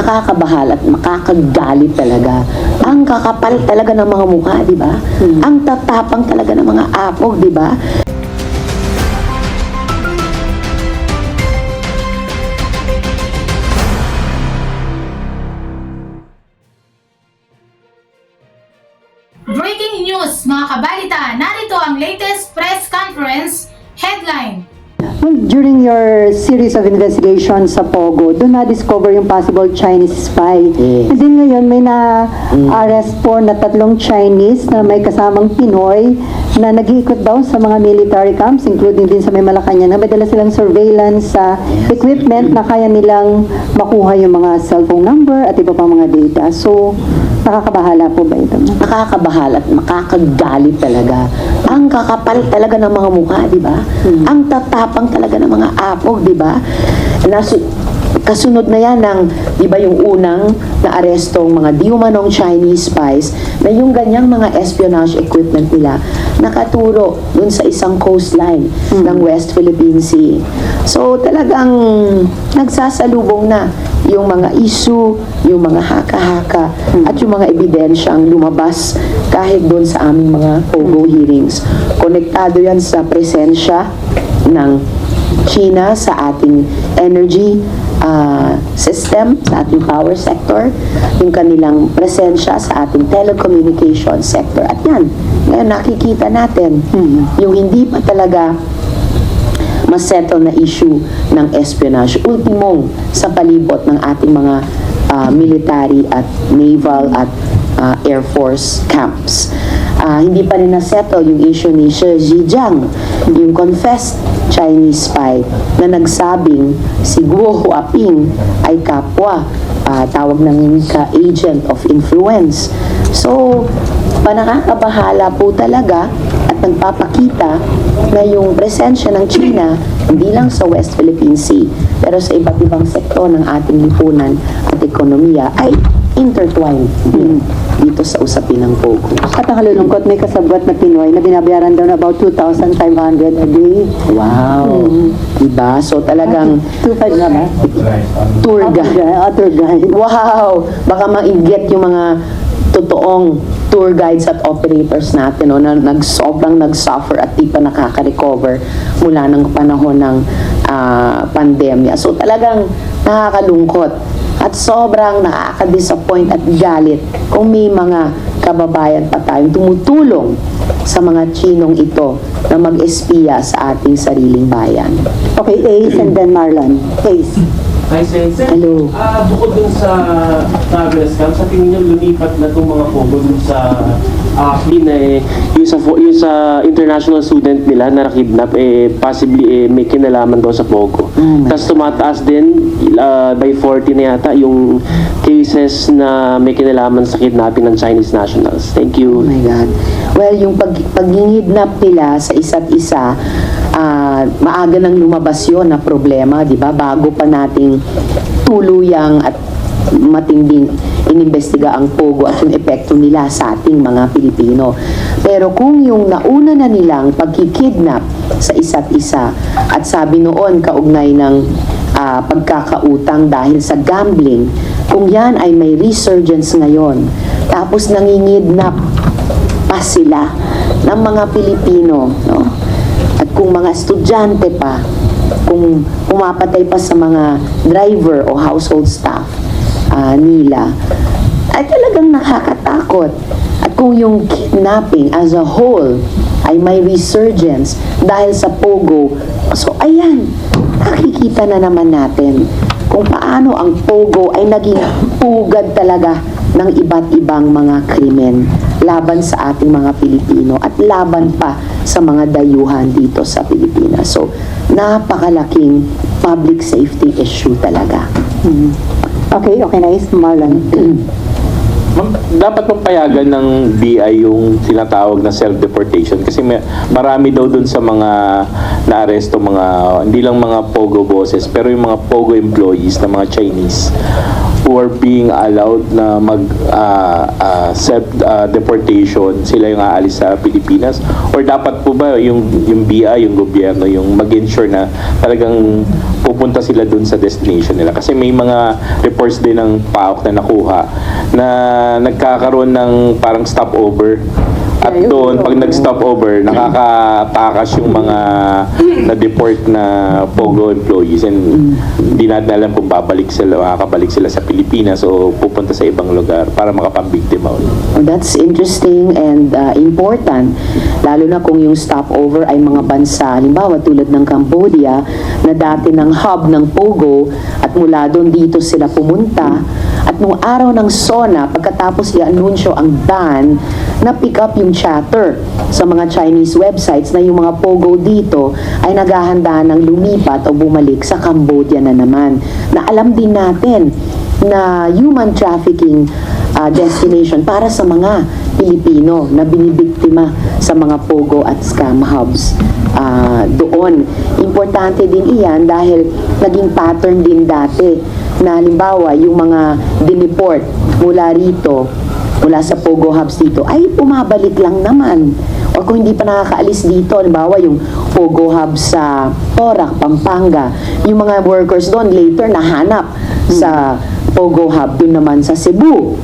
Nakakabahal at makakagalit talaga. Ang kakapal talaga ng mga mukha, di ba? Ang tatapang talaga ng mga apog, di ba? Breaking news, mga kabalita! Narito ang latest press conference headline. Well, during your series of investigations sa Pogo, doon na-discover yung possible Chinese spy. Yes. And then ngayon, may na-arrest po na 3 Chinese na may kasamang Pinoy na nag-iikot daw sa mga military camps, including din sa may Malacanang, na may dala silang surveillance equipment na kaya nilang makuha yung mga cellphone number at iba pang mga data. So, nakakabahala po ba ito? Nakakabahal at makakagalit talaga. Ang kakapal talaga ng mga mukha, di ba? Ang tatapang talaga ng mga apog, di ba? Kasunod na yan ng, di ba, yung unang naarestong mga di umanong Chinese spies na yung ganyang mga espionage equipment nila nakaturo dun sa isang coastline ng West Philippine Sea. So talagang nagsasalubong na yung mga issue, yung mga haka-haka at yung mga ebidensyang lumabas kahit doon sa aming mga Pogo hearings. Konektado yan sa presensya ng China sa ating energy system, sa ating power sector, yung kanilang presensya sa ating telecommunication sector. At yan, ngayon nakikita natin yung hindi pa talaga masettle na issue ng espionage. Ultimong sa palibot ng ating mga military at naval at Air Force camps. Hindi pa rin na-settle yung issue ni Shi Zhejiang, yung confessed Chinese spy na nagsabing si Guo Huaping ay kapwa, tawag ng ka-agent of influence. So, nakakabahala po talaga at nagpapakita na yung presensya ng China hindi lang sa West Philippine Sea pero sa iba't ibang sektor ng ating lipunan at ekonomiya ay intertwined dito sa usapin ng Pogo. At nakalulungkot, may kasabwat na Pinoy na binabayaran daw na about 2,500 a day. Wow! Diba? So talagang 2,500 na ba? tour guide. Tour guide. Wow! Baka ma-get yung mga totoong tour guides at operators natin na sobrang nag-suffer at di pa nakaka-recover mula ng panahon ng pandemya. So talagang nakakalungkot at sobrang nakaka-disappoint at galit kung may mga kababayan pa tayong tumutulong sa mga Chinong ito na mag-espiya sa ating sariling bayan. Okay, Ace and then Marlon. Ace. Hi, Sensei. Hello. Bukod dun sa travel scam, sa tingin niyo lumipat na itong mga Pogo dun sa yung sa international student nila na nakidnap, possibly may kinalaman daw sa Pogo. Tapos tumataas din by 40 na yata yung cases na may kinalaman sa kidnapping ng Chinese nationals. Thank you. Oh my God. Well, yung pag-kidnap nila sa isa't isa, maaga nang lumabas yun na problema, di ba? Bago pa nating tuluyang at matinding inimbestiga ang Pogo at yung epekto nila sa ating mga Pilipino. Pero kung yung nauna na nilang pagkikidnap sa isa't isa at sabi noon kaugnay ng pagkakautang dahil sa gambling, kung yan ay may resurgence ngayon, tapos nangingidnap pa sila ng mga Pilipino, no? At kung mga estudyante pa, kung pumapatay pa sa mga driver o household staff nila, ay talagang nakakatakot. At kung yung kidnapping as a whole ay may resurgence dahil sa Pogo, so ayan, nakikita na naman natin kung paano ang Pogo ay naging pugad talaga ng iba't ibang mga krimen laban sa ating mga Pilipino at laban pa sa mga dayuhan dito sa Pilipinas. So, napakalaking public safety issue talaga. Okay, Nice. Marlon. Dapat papayagan ng BI yung tinatawag na self-deportation kasi marami daw dun sa mga naaresto, hindi lang mga POGO bosses, pero yung mga POGO employees na mga Chinese who are being allowed na mag self-deportation, sila yung aalis sa Pilipinas, or dapat po ba yung BI, yung gobyerno, yung mag-ensure na talagang pupunta sila dun sa destination nila, kasi may mga reports din ng PAOK na nakuha na nagkakaroon ng parang stopover. At doon, pag nag-stopover, nakakatakas yung mga na-deport na POGO employees, and hindi natin alam kung makakabalik sila sa Pilipinas o pupunta sa ibang lugar para makapambiktima ulit. That's interesting and important, lalo na kung yung stopover ay mga bansa, halimbawa tulad ng Cambodia, na dati ng hub ng POGO, at mula doon dito sila pumunta, at nung araw ng SONA, pagkatapos i-anunsyo ang ban, na-pick up yung chatter sa mga Chinese websites na yung mga POGO dito ay naghahanda ng lumipat o bumalik sa Cambodia na naman. Na alam din natin na human trafficking destination para sa mga Pilipino na binibiktima sa mga POGO at scam hubs doon. Importante din iyan dahil naging pattern din dati na halimbawa yung mga dineport mula rito, mula sa POGO hubs dito, ay pumabalik lang naman. O kung hindi pa nakakaalis dito, halimbawa yung POGO hub sa Porac, Pampanga, yung mga workers doon later nahanap sa POGO hub doon naman sa Cebu.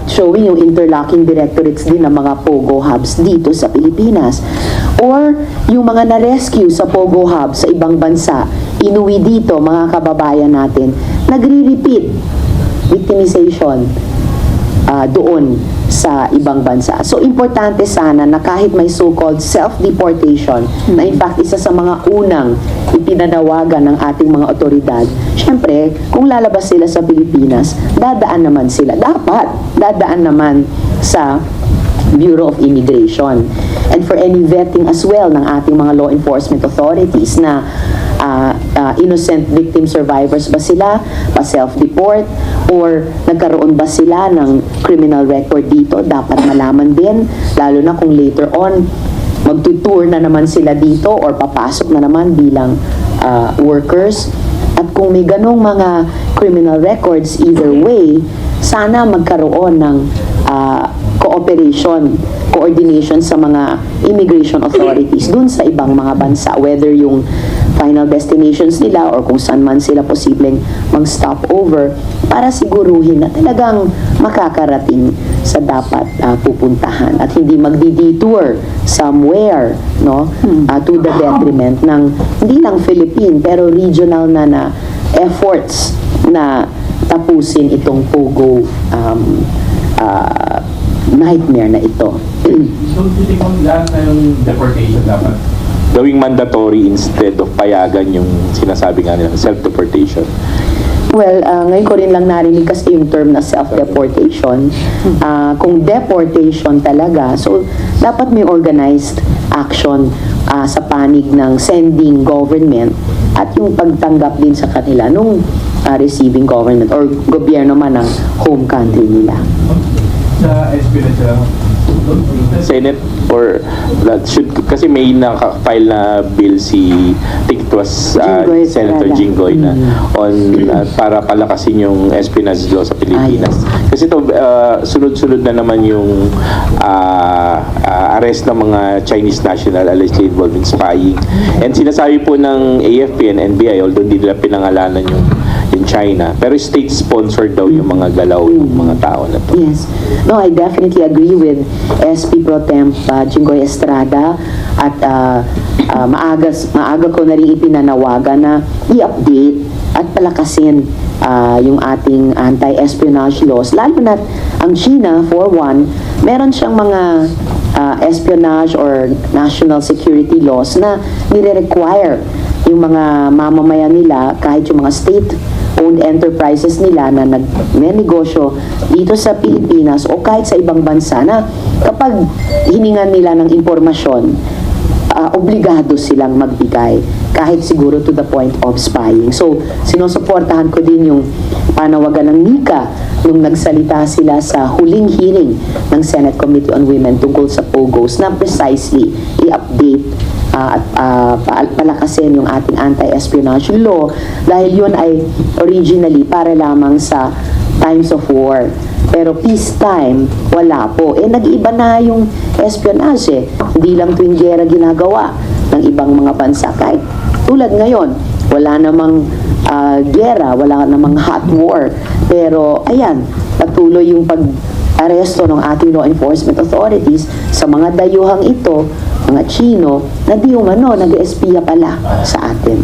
Showing yung interlocking directorates din ng mga POGO hubs dito sa Pilipinas. Or yung mga na-rescue sa POGO hub sa ibang bansa, inuwi dito, mga kababayan natin, nagre-repeat victimization doon sa ibang bansa. So, importante sana na kahit may so-called self-deportation, na in fact, isa sa mga unang ipinanawagan ng ating mga otoridad, syempre, kung lalabas sila sa Pilipinas, dadaan naman sila. Dapat, dadaan naman sa Bureau of Immigration. And for any vetting as well ng ating mga law enforcement authorities na innocent victim survivors ba sila, pa-self-deport, or nagkaroon ba sila ng criminal record dito, dapat malaman din, lalo na kung later on magtutour na naman sila dito or papasok na naman bilang workers. At kung may ganong mga criminal records either way, sana magkaroon ng cooperation, coordination sa mga immigration authorities dun sa ibang mga bansa, whether yung final destinations nila or kung saan man sila posibleng mag-stop over, para siguruhin na talagang makakarating sa dapat pupuntahan at hindi magdi-detour somewhere, no, to the detriment ng hindi lang Philippine pero regional na efforts na tapusin itong POGO nightmare na ito. So, titikong lahat na yung deportation dapat gawing mandatory instead of payagan yung sinasabi nga nila, self-deportation. Well, ngayon ko rin lang narinig kasi yung term na self-deportation. Kung deportation talaga, so dapat may organized action sa panig ng sending government at yung pagtanggap din sa kanila nung receiving government or gobyerno man ng home country nila. Sa espionage lang, Senate or that should, kasi may naka-file na bill I think it was Jinggoy Senator Estrada. Jinggoy na on para palakasin yung espionage law sa Pilipinas. Kasi ito sunod-sunod na naman yung arrest ng mga Chinese national allegedly involved in spying. And sinasabi po ng AFP and NBI, although hindi nila pinangalanan yung China, pero state-sponsored daw yung mga galaw ng mga tao na to. Yes. No, I definitely agree with SP Pro Temp Jinggoy Estrada at maaga ko na rin ipinanawagan na i-update at palakasin yung ating anti-espionage laws. Lalo na ang China, for one, meron siyang mga espionage or national security laws na nire-require yung mga mamamayan nila, kahit yung mga state-owned enterprises nila na nag-negosyo dito sa Pilipinas o kahit sa ibang bansa na kapag hiningan nila ng impormasyon, obligado silang magbigay kahit siguro to the point of spying. So, sinusuportahan ko din yung panawagan ng NICA nung nagsalita sila sa huling hearing ng Senate Committee on Women tungkol sa POGOs na precisely i-update at palakasin yung ating anti-espionage law dahil yun ay originally para lamang sa times of war. Pero peacetime, wala po. Nag-iiba na yung espionage eh. Hindi lang tuwing gera ginagawa ng ibang mga bansa. Kahit tulad ngayon, wala namang gera, wala namang hot war. Pero ayan, patuloy yung pag-aresto ng ating law enforcement authorities sa mga dayuhang ito, mga Chino, na di umano, nag-espiya pala sa atin.